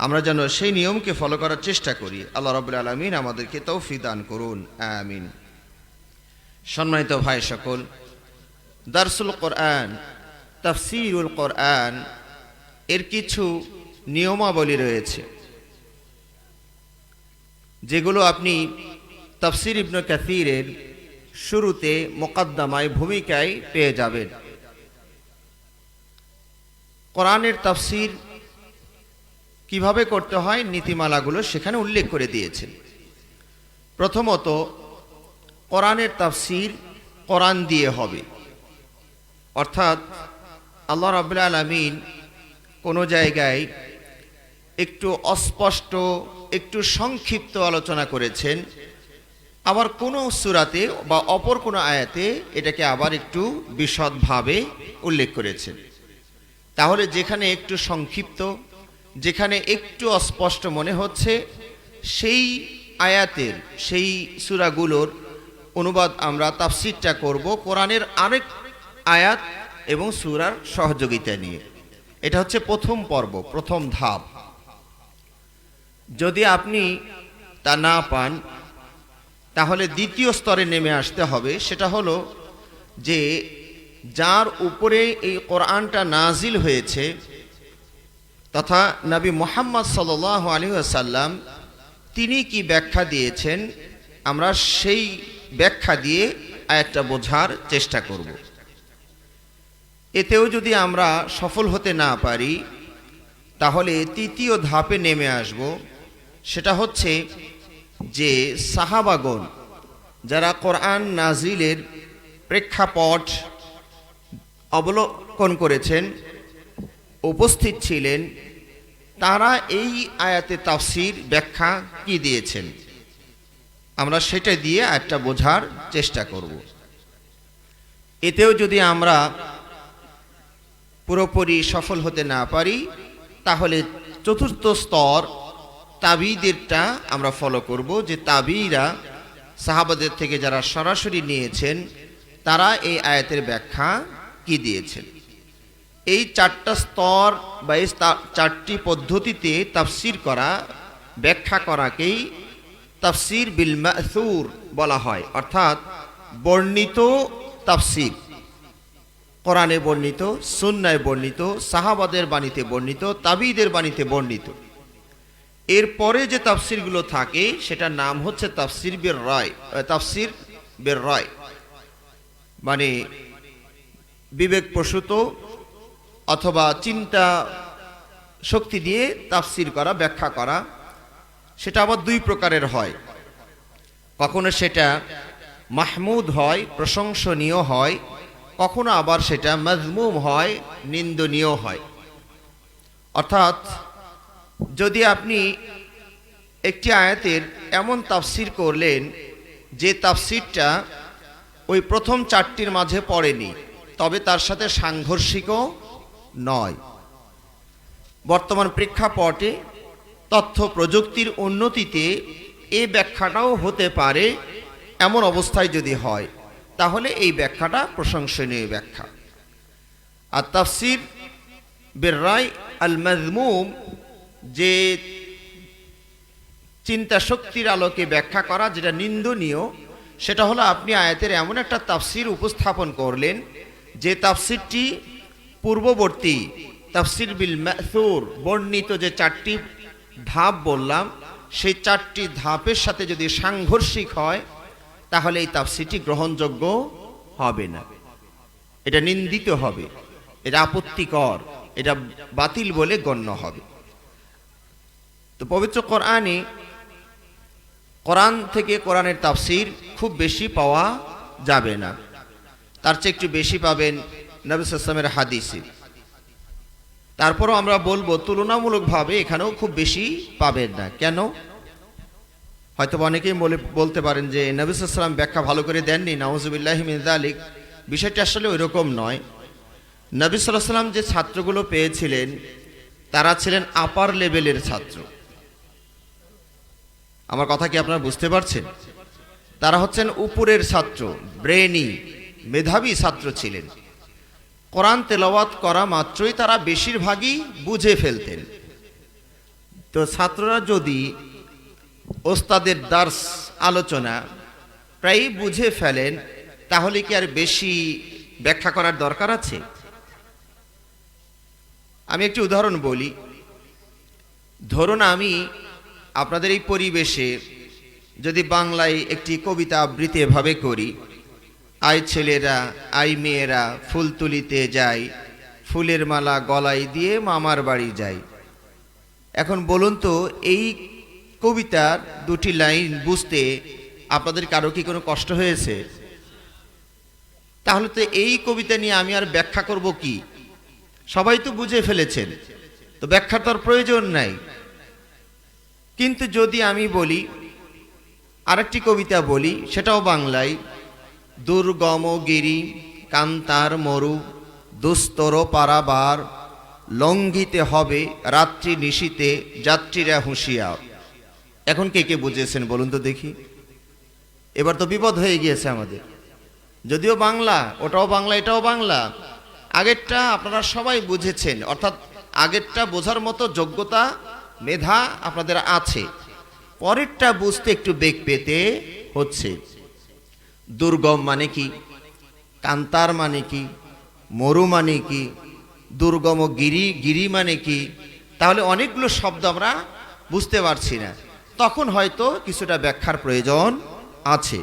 আমরা যেন সেই নিয়মকে ফলো করার চেষ্টা করি। আল্লাহ রাব্বুল আলামিন আমাদেরকে তৌফিক দান করুন, আমিন। সম্মানিত ভাই সকল, দারসুল কোরআন, তাফসীরুল কোরআন এর কিছু নিয়মাবলী রয়েছে, যেগুলো আপনি তাফসীর ইবনে কাসীরের শুরুতে মুকদ্দমায় ভূমিকায় পেয়ে যাবেন। কোরআনের তাফসীর কিভাবে করতে হয় নীতিমালাগুলো সেখানে উল্লেখ করে দিয়েছেন। প্রথমত, কোরআনের তাফসীর কোরআন দিয়ে হবে, অর্থাৎ আল্লাহ রাব্বুল আলামিন কোনো জায়গায় একটু অস্পষ্ট, একটু সংক্ষিপ্ত আলোচনা করেছেন, আবার কোনো সূরাতে বা অপর কোনো আয়াতে এটাকে আবার একটু বিশদভাবে উল্লেখ করেছেন। তাহলে যেখানে একটু সংক্ষিপ্ত, যেখানে একটু অস্পষ্ট মনে হচ্ছে, সেই আয়াতের, সেই সূরাগুলোর অনুবাদ আমরা তাফসীরটা করব কোরআনের আরেক আয়াত এবং সূরার সহযোগিতা নিয়ে। এটা হচ্ছে প্রথম পর্ব, প্রথম ধাপ। যদি আপনি তা না পান, তাহলে দ্বিতীয় স্তরে নেমে আসতে হবে। সেটা হলো যে যার উপরে এই কোরআনটা নাজিল হয়েছে, তথা নবী মুহাম্মদ সাল্লাল্লাহু আলাইহি ওয়াসাল্লাম, তিনি কি ব্যাখ্যা দিয়েছেন, আমরা সেই ব্যাখ্যা দিয়ে আয়াতটা বোঝার চেষ্টা করব। এতেও যদি আমরা সফল হতে না পারি, তাহলে তৃতীয় ধাপে নেমে আসব। সেটা হচ্ছে যে সাহাবাগণ যারা কোরআন নাজিলের প্রেক্ষাপট অবলোকন করেছেন, উপস্থিত ছিলেন, তারা এই আয়াতে তাফসীর ব্যাখ্যা কি দিয়েছেন, আমরা সেটা দিয়ে আয়াতটা বোঝার চেষ্টা করব। এতেও যদি আমরা পুরোপুরি সফল হতে না পারি, তাহলে চতুর্থ স্তর তাবিঈদেরটা আমরা ফলো করব, যে তাবিঈরা সাহাবাদের থেকে যারা সরাসরি নিয়েছেন, তারা এই আয়াতের ব্যাখ্যা কি দিয়েছেন। এই চারটা স্তর বা এই চারটি পদ্ধতিতে তাফসীর করা, ব্যাখ্যা করাকেই তাফসীর বিল মা'থুর বলা হয়, অর্থাৎ বর্ণিত তাফসীর। কোরআনে বর্ণিত, সুন্নায় বর্ণিত, সাহাবাদের বাণীতে বর্ণিত, তাবিঈদের বাণীতে বর্ণিত। এরপরে যে তাফসীরগুলো থাকে সেটার নাম হচ্ছে তাফসীর বির রায়। তাফসীর বির রায় মানে বিবেকপ্রসূত অথবা চিন্তা শক্তি দিয়ে তাফসীর করা, ব্যাখ্যা করা। সেটা আবার দুই প্রকারের হয়। কখনো সেটা মাহমুদ হয়, প্রশংসনীয় হয়, কখনো আবার সেটা মাজমুম হয়, নিন্দনীয় হয়। অর্থাৎ যদি আপনি একটি আয়াতের এমন তাফসীর করলেন যে তাফসীরটা ওই প্রথম চারটির মাঝে পড়েনি, তবে তার সাথে সাংঘর্ষিকও নয়, বর্তমান প্রেক্ষাপটে তথ্য প্রযুক্তির উন্নতিতে এই ব্যাখ্যাটাও হতে পারে, এমন অবস্থায় যদি হয়, তাহলে এই ব্যাখ্যাটা প্রশংসনীয় ব্যাখ্যা। আর তাফসীর বির রায় আল মাজমুম, যে চিন্তা শক্তির আলোকে ব্যাখ্যা করা, যেটা নিন্দনীয়, সেটা হলো আপনি আয়াতের এমন একটা তাফসীর উপস্থাপন করলেন যে তাফসীরটি পূর্ববর্তী তাফসীর বিল মা'থুর বর্ণিত যে চারটি ধাপ বললাম, সেই চারটি ধাপের সাথে যদি সাংঘর্ষিক হয়, তাহলে এই তাফসীরটি গ্রহণযোগ্য হবে না, এটা নিন্দিত হবে, এটা আপত্তিকর, এটা বাতিল বলে গণ্য হবে। তো পবিত্র কোরআনে, কোরআন থেকে কোরআনের তাফসীর খুব বেশি পাওয়া যাবে না, তার চেয়ে একটু বেশি পাবেন নবী সাল্লাল্লাহু আলাইহি ওয়াসাল্লামের হাদিসে। তারপরও আমরা বলবো তুলনামূলকভাবে এখানেও খুব বেশি পাবেন না। কেন? হয়তো অনেকেই বলতে পারেন যে নবী সাল্লাল্লাহু আলাইহি ওয়াসাল্লাম ব্যাখ্যা ভালো করে দেননি, নাউযুবিল্লাহি মিন যালিক। বিষয়টা আসলে ওইরকম নয়। নবী সাল্লাল্লাহু আলাইহি ওয়াসাল্লাম যে ছাত্রগুলো পেয়েছিলেন, তারা ছিলেন আপার লেভেলের ছাত্র। আমার কথা কি আপনারা বুঝতে পারছেন? তারা হচ্ছেন উপরের ছাত্র, ব্রেনি, মেধাবী ছাত্র ছিলেন। কোরআন তেলাওয়াত করা মাত্রই তারা বেশিরভাগই বুঝে ফেলতেন। তো ছাত্ররা যদি ওস্তাদের দার্স আলোচনা প্রায় বুঝে ফেলেন, তাহলে কি আর বেশি ব্যাখ্যা করার দরকার আছে? আমি একটি উদাহরণ বলি। ধরুন আমি আপনাদের এই পরিবেশে যদি বাংলায় একটি কবিতা আবৃত্তি এভাবে করি, আই ছেলেরা আই মেয়েরা ফুল তুলিতে যাই, ফুলের মালা গলায় দিয়ে মামার বাড়ি যাই। এখন বলুন তো, এই কবিতার দুটি লাইন বুঝতে আপনাদের কারো কি কোনো কষ্ট হয়েছে? তাহলে তো এই কবিতা নিয়ে আমি আর ব্যাখ্যা করব কি? সবাই তো বুঝে ফেলেছেন, তো ব্যাখ্যার তো আর প্রয়োজন নাই। কিন্তু যদি আমি বলি, আরেকটি কবিতা বলি, সেটাও বাংলায়, দুর্গম গিরি কান্তার মরু দুস্তর পারাবার, লঙ্ঘিতে হবে রাত্রি নিশীতে যাত্রীরা হুঁশিয়ার। এখন কে কে বুঝেছেন বলুন তো দেখি? এবার তো বিপদ হয়ে গিয়েছে আমাদের। যদিও বাংলা, ওটাও বাংলা এটাও বাংলা, আগেরটা আপনারা সবাই বুঝেছেন, অর্থাৎ আগেরটা বোঝার মতো যোগ্যতা মেধা আপনাদের আছে, পরেরটা বুঝতে একটু বেগ পেতে হচ্ছে। দুর্গম মানে কি, কান্তার মানে কি, মরু মানে কি, দুর্গম গিরি গিরি মানে কি? তাহলে অনেকগুলো শব্দ আমরা বুঝতে পারছি না, তখন হয়তো কিছুটা ব্যাখ্যার প্রয়োজন আছে।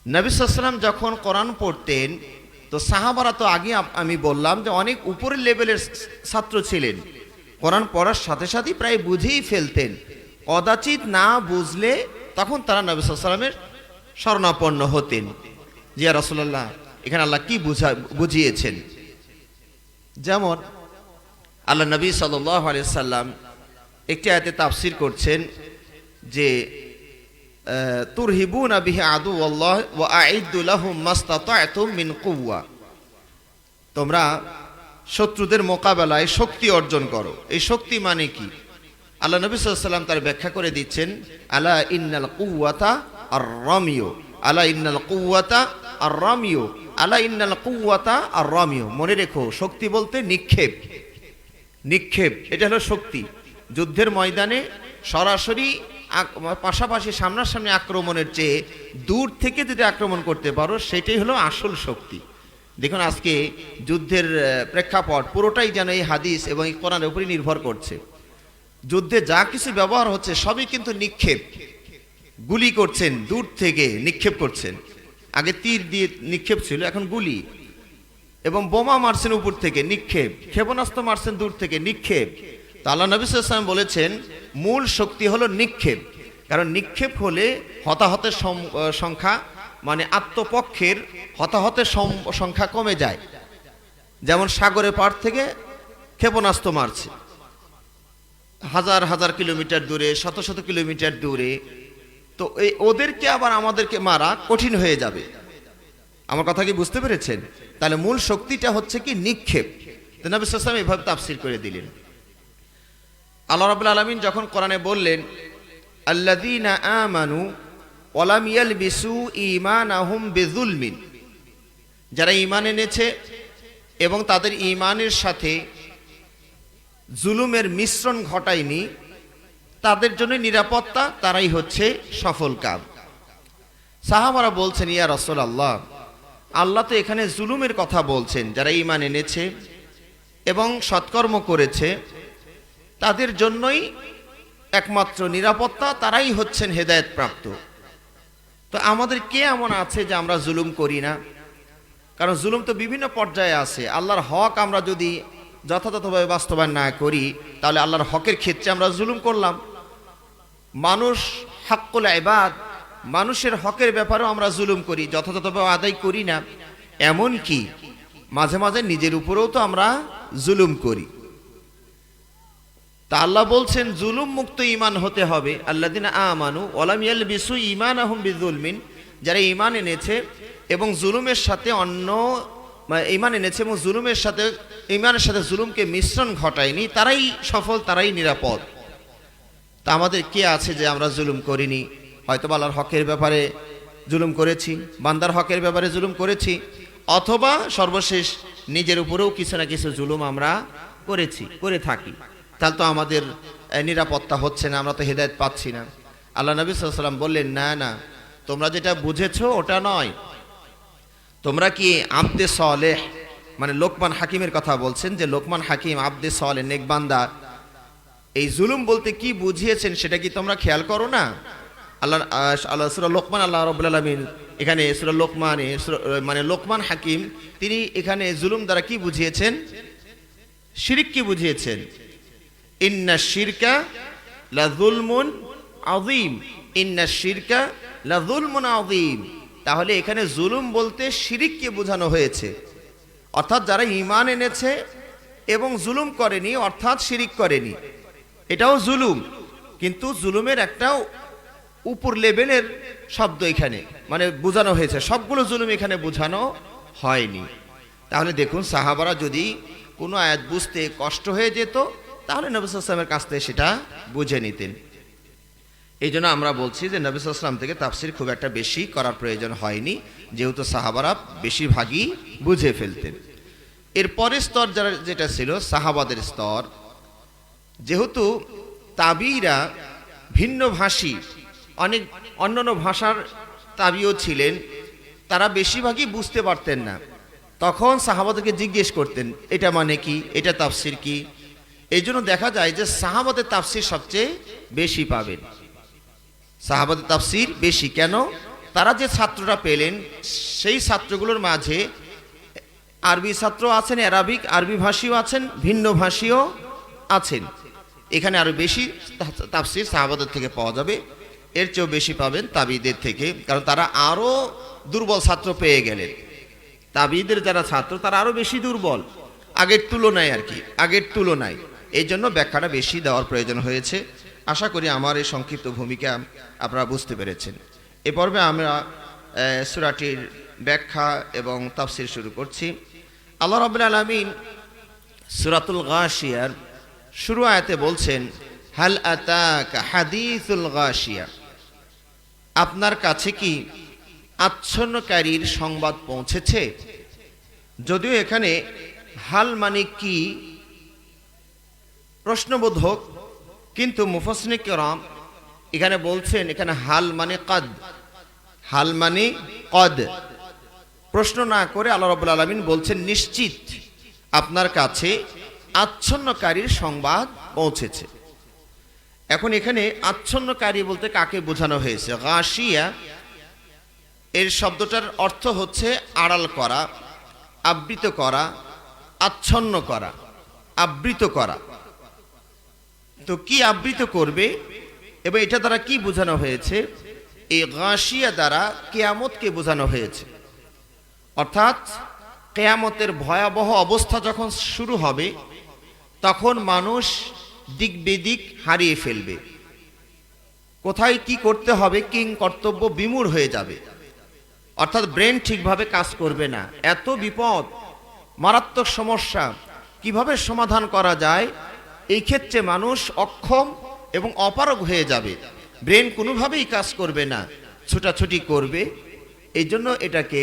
নবী সাল্লাল্লাহু আলাইহি ওয়াসাল্লাম যখন কোরআন পড়তেন, তো সাহাবারা তো আগে আমি বললাম যে অনেক উপরের লেভেলের ছাত্র ছিলেন, কোরআন পড়ার সাথে সাথেই প্রায় বুঝেই ফেলতেন। কদাচিৎ না বুঝলে তখন তারা নবী সাল্লাল্লাহু আলাইহি ওয়াসাল্লামের শরণাপন্ন হতেন, যে ইয়া রাসূলুল্লাহ এখানে আল্লাহ কি বুঝিয়েছেন। যেমন আল্লাহ নবী সাল্লাল্লাহু আলাইহি সাল্লাম একটি আয়াতে তাফসীর করছেন যে তুরহিবুনা বিহি আদুওয়াল্লাহ ওয়া আইদ্দু লাহুম মাসতাতা'তুম মিন কুওয়া, তোমরা শত্রুদের মোকাবেলায় শক্তি অর্জন করো। এই শক্তি মানে কি? আল্লাহ নবী সাল্লাল্লাহু আলাইহি সাল্লাম তার ব্যাখ্যা করে দিচ্ছেন, আলা ইন্নাল কুওয়াতা আর রামিয়ু, আলা ইন্নাল কুওয়াতা আর রামিয়ু, আলা ইন্নাল কুওয়াতা আর রামিয়ু। মনে রেখো, শক্তি বলতে নিক্ষেপ, নিক্ষেপ এটা হলো শক্তি। যুদ্ধের ময়দানে সরাসরি পাশাপাশি সামনাসামনি আক্রমণের চেয়ে দূর থেকে যদি আক্রমণ করতে পারো, সেটাই হলো আসল শক্তি। দেখুন আজকে যুদ্ধের প্রেক্ষাপট পুরোটাই যেন এই হাদিস এবং এই কোরআনের উপরই নির্ভর করছে। যুদ্ধে যা কিছু ব্যবহার হচ্ছে সবই কিন্তু নিক্ষেপ, গুলি করছেন, দূর থেকে নিক্ষেপ করছেন। আগে তীর দিয়ে নিক্ষেপ ছিল, এখন গুলি, এবং বোমা মারছেন উপর থেকে নিক্ষেপ, ক্ষেপণাস্ত্র মারছেন দূর থেকে নিক্ষেপ। তো আল্লাহ নবী সাল্লাল্লাহু আলাইহি ওয়াসাল্লাম বলেছেন মূল শক্তি হলো নিক্ষেপ, কারণ নিক্ষেপ হলে হতাহতের সংখ্যা, মানে আত্মপক্ষের হতাহতের সংখ্যা কমে যায়। যেমন সাগরে পার থেকে ক্ষেপণাস্ত্র মারছে হাজার হাজার কিলোমিটার দূরে, শত শত কিলোমিটার দূরে, তো এই ওদেরকে আবার আমাদেরকে মারা কঠিন হয়ে যাবে। আমার কথা কি বুঝতে পেরেছেন? তাহলে মূল শক্তিটা হচ্ছে কি নিক্ষেপ। তো নবী সাল্লাল্লাহু আলাইহি ওয়াসাল্লাম এভাবে তাফসীর করে দিলেন। আল্লাহ রাব্বুল আলামিন যখন কোরআনে বললেন আল্লাযীনা আমানু ওয়া লাম ইয়ালবিসু ঈমানাহুম বিযুলমিন, যারা ঈমান এনেছে এবং তাদের ঈমানের সাথে জুলুমের মিশ্রণ ঘটায়নি, তাদের জন্য নিরাপত্তা, তারাই হচ্ছে সফল কাম। সাহাবারা বলছেন, ইয়া রাসূলুল্লাহ, আল্লাহ তো এখানে জুলুমের কথা বলছেন, যারা ঈমান এনেছে এবং সৎকর্ম করেছে তাদের জন্যই একমাত্র নিরাপত্তা, তারাই হচ্ছেন হেদায়েত প্রাপ্ত। তো আমাদের কে এমন আছে যে আমরা জুলুম করি না? কারণ জুলুম তো বিভিন্ন পর্যায়ে আছে। আল্লাহর হক আমরা যদি যথাযথভাবে বাস্তবায়ন না করি, তাহলে আল্লাহর হকের ক্ষেত্রে আমরা জুলুম করলাম। মানুষ হাক্কুল ইবাদ, মানুষের হকের ব্যাপারেও আমরা জুলুম করি, যথাযথভাবে আদায় করি না। এমন কি মাঝে মাঝে নিজের উপরেও তো আমরা জুলুম করি। তা আল্লাহ বলছেন জুলুম মুক্ত ঈমান হতে হবে। আল্লাযীনা আমানু ওয়া লাম ইয়ালবিসু ঈমানাহুম বিযুলমিন, যারা ঈমান এনেছে এবং জুলুমের সাথে ঈমান এনেছে এবং জুলুমের সাথে ঈমানের সাথে জুলুমকে মিশ্রণ ঘটায়নি, তারাই সফল, তারাই নিরাপদ। তা আমাদের কে আছে যে আমরা জুলুম করিনি? হয়তো আল্লাহর হকের ব্যাপারে জুলুম করেছি, বান্দার হকের ব্যাপারে জুলুম করেছি, অথবা সর্বশেষ নিজের উপরেও কিছু না কিছু জুলুম আমরা করেছি, করে থাকি। তাহলে তো আমাদের নিরাপত্তা হচ্ছে না, আমরা তো হেদায়েত পাচ্ছি না। আল্লাহ নবী সাল্লাল্লাহু আলাইহি ওয়াসাল্লাম বললেন, না না, তোমরা যেটা বুঝেছো ওটা নয়। তোমরা কি আবদে সালেহ, মানে লোকমান হাকিমের কথা বলছেন, যে লোকমান হাকিম আবদে সালেহ নেক বান্দা, এই জুলুম বলতে কি বুঝিয়েছেন সেটা কি তোমরা খেয়াল করো না? আল্লাহ সূরা লোকমান, আল্লাহ রাব্বুল আলামিন এখানে সূরা লোকমানে মানে লোকমান হাকিম তিনি এখানে জুলুম দ্বারা কি বুঝিয়েছেন? শিরক কি বুঝিয়েছেন? ইন্না শিরকা লাযুলমুন আযীম, ইন্না শিরকা লাযুলমুন আযীম। তাহলে এখানে জুলুম বলতে শিরককে বোঝানো হয়েছে, অর্থাৎ যারা ঈমান এনেছে এবং জুলুম করেনি, অর্থাৎ শিরিক করেনি, এটাও জুলুম। কিন্তু জুলুমের একটা উপর লেভেলের শব্দ এখানে মানে বোঝানো হয়েছে, সবগুলো জুলুম এখানে বোঝানো হয়নি। তাহলে দেখুন, সাহাবারা যদি কোনো আয়াত বুঝতে কষ্ট হয়ে যেত তাহলে নবী সাল্লাল্লাহু আলাইহি ওয়াসাল্লামের কাছ থেকে সেটা বুঝে নিতেন। এই জন্য আমরা বলছি যে নবী সাল্লাল্লাহু আলাইহি ওয়াসাল্লাম থেকে তাফসির খুব একটা বেশি করার প্রয়োজন হয়নি, যেহেতু সাহাবারা বেশিরভাগই বুঝে ফেলতেন। এর পরের স্তর যেটা ছিল সাহাবাদের স্তর, যেহেতু তাবিরা ভিন্ন ভাষী, অনেক অন্যান্য ভাষার তাবিও ছিলেন, তারা বেশিরভাগই বুঝতে পারতেন না। তখন সাহাবাদেরকে জিজ্ঞেস করতেন, এটা মানে কি, এটা তাফসির কি। এই জন্য দেখা যায় যে সাহাবাদের তাফসির সবচেয়ে বেশি পাবেন, সাহাবাদের তাফসির বেশি। কেন? তারা যে ছাত্ররা পেলেন সেই ছাত্রগুলোর মাঝে আরবি ছাত্র আছেন, অ্যারাবিক আরবি ভাষীও আছেন, ভিন্ন ভাষীও আছেন। এখানে আরো বেশি তাফসির সাহাবাদের থেকে পাওয়া যাবে, এর চেয়েও বেশি পাবেন তাবিদের থেকে, কারণ তারা আরো দুর্বল ছাত্র পেয়ে গেলেন। তাবিদের যারা ছাত্র তারা আরো বেশি দুর্বল আগের তুলনায়, আর কি আগের তুলনায়। এই জন্য ব্যাখ্যাটা বেশি দেওয়ার প্রয়োজন হয়েছে। আশা করি আমার এই সংক্ষিপ্ত ভূমিকা আপনারা বুঝতে পেরেছেন। এ পর্বে আমরা সূরাটির ব্যাখ্যা এবং তাফসির শুরু করছি। আল্লাহ রাব্বুল আলামিন সূরাতুল গাশিয়ার শুরু আয়াতে বলছেন, হাল আতাকা হাদিসুল গাশিয়া, আপনার কাছে কি আচ্ছন্নকারীর সংবাদ পৌঁছেছে। যদিও এখানে হাল মানে কি প্রশ্নবোধক, কিন্তু মুফাসসিরিন কিরাম এখানে বলছেন এখানে হাল মানে কদ, হাল মানে কদ। প্রশ্ন না করে আল্লাহ রাব্বুল আলামিন বলছেন নিশ্চিত আপনার কাছে আচ্ছন্নকারীর সংবাদ পৌঁছেছে। এখন এখানে আচ্ছন্নকারী বলতে কাকে বোঝানো হয়েছে? গাশিয়া এর শব্দটার অর্থ হচ্ছে আড়াল করা, আবৃত করা, আচ্ছন্ন করা, আবৃত করা। তো কি আবৃত করবে এবং এটা দ্বারা কি বোঝানো হয়েছে? এই গাশিয়া দ্বারা কিয়ামতকে বোঝানো হয়েছে, অর্থাৎ কিয়ামতের ভয়াবহ অবস্থা যখন শুরু হবে তখন মানুষ দিক বেদিক হারিয়ে ফেলবে, কোথায় কি করতে হবে কিং কর্তব্য বিমূঢ় হয়ে যাবে, অর্থাৎ ব্রেন ঠিকভাবে কাজ করবে না। এত বিপদ, মারাত্মক সমস্যা, কিভাবে সমাধান করা যায় এই ক্ষেত্রে মানুষ অক্ষম এবং অপারগ হয়ে যাবে, ব্রেন কোনোভাবেই কাজ করবে না, ছোটাছুটি করবে। এই জন্য এটাকে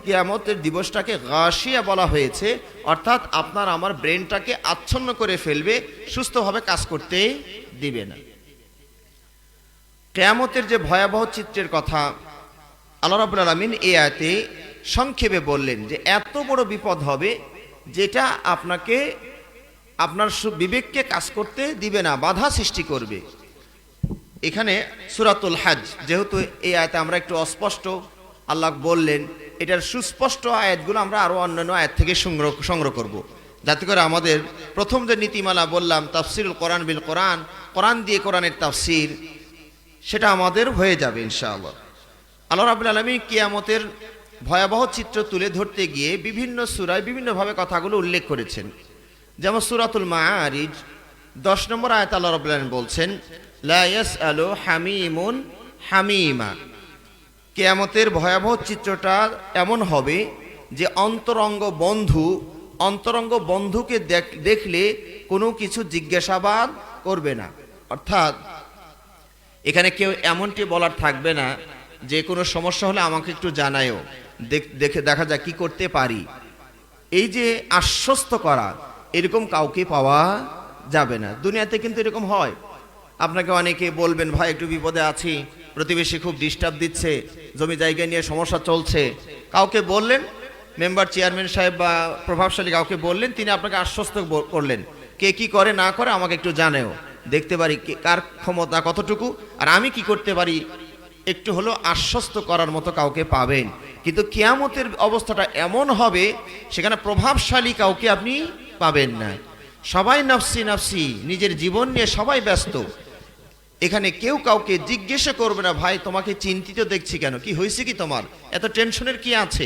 কিয়ামতের দিবসটাকে গাশিয়া বলা হয়েছে, অর্থাৎ আপনার আমার ব্রেনটাকে আচ্ছন্ন করে ফেলবে, সুস্থভাবে কাজ করতে দিবে না। কিয়ামতের যে ভয়াবহ চিত্রের কথা আল্লাহ রাব্বুল আলামিন এই আয়াতে সংক্ষেপে বললেন যে এত বড় বিপদ হবে যেটা আপনাকে আপনার বিবেককে কাজ করতে দিবে না, বাধা সৃষ্টি করবে। এখানে সূরাতুল হজ, যেহেতু এই আয়াতে আমরা একটু অস্পষ্ট আল্লাহ বললেন, এটার সুস্পষ্ট আয়াতগুলো আমরা আরো অন্যান্য আয়াত থেকে সংগ্রহ করব, যাতে করে আমাদের প্রথম যে নীতিমালা বললাম তাফসিরুল কোরআন বিল কোরআন, কোরআন দিয়ে কোরআনের তাফসির, সেটা আমাদের হয়ে যাবে ইনশাআল্লাহ। আল্লাহ রাব্বুল আলামিন কিয়ামতের ভয়াবহ চিত্র তুলে ধরতে গিয়ে বিভিন্ন সূরায় বিভিন্নভাবে কথাগুলো উল্লেখ করেছেন। যেমন সূরাতুল মাআরিজ 10 নম্বর আয়াত আল্লাহ রাব্বুল আলামিন বলছেন, লা ইয়াসআলু হামিমুন হামিমা। কিয়ামতের ভয়াবহ চিত্রটা এমন হবে যে অন্তরঙ্গ বন্ধুকে দেখলে কোনো কিছু জিজ্ঞাসাবাদ করবে না, অর্থাৎ এখানে কেউ এমনটি বলার থাকবে না যে কোনো সমস্যা হলে আমাকে একটু জানায়ও, দেখা যাক কি করতে পারি। এই যে আশ্বস্ত করা, এরকম কাউকে পাওয়া যাবে না। দুনিয়াতে কিন্তু এরকম হয়। আপনাকে অনেকে বলবেন, ভাই একটু বিপদে আছি, প্রতিবেশী খুব ডিস্টার্ব দিচ্ছে, জমি জায়গা নিয়ে সমস্যা চলছে। কাউকে বললেন, মেম্বার চেয়ারম্যান সাহেব বা প্রভাবশালী কাউকে বললেন, তিনি আপনাকে আশ্বস্ত করলেন, কে কি করে না করে আমাকে একটু জানেও, দেখতে পারি কার ক্ষমতা কতটুকু, আর আমি কি করতে পারি, একটু হলো আশ্বস্ত করার মতো কাউকে পাবেন। কিন্তু কিয়ামতের অবস্থাটা এমন হবে, সেখানে প্রভাবশালী কাউকে আপনি পাবেন না। সবাই নাফসি নাফসি, নিজের জীবন নিয়ে সবাই ব্যস্ত। এখানে কেউ কাউকে জিজ্ঞেস করবে না, ভাই তোমাকে চিন্তিত দেখছি কেন, কি হয়েছে, কি তোমার এত টেনশনের কি আছে।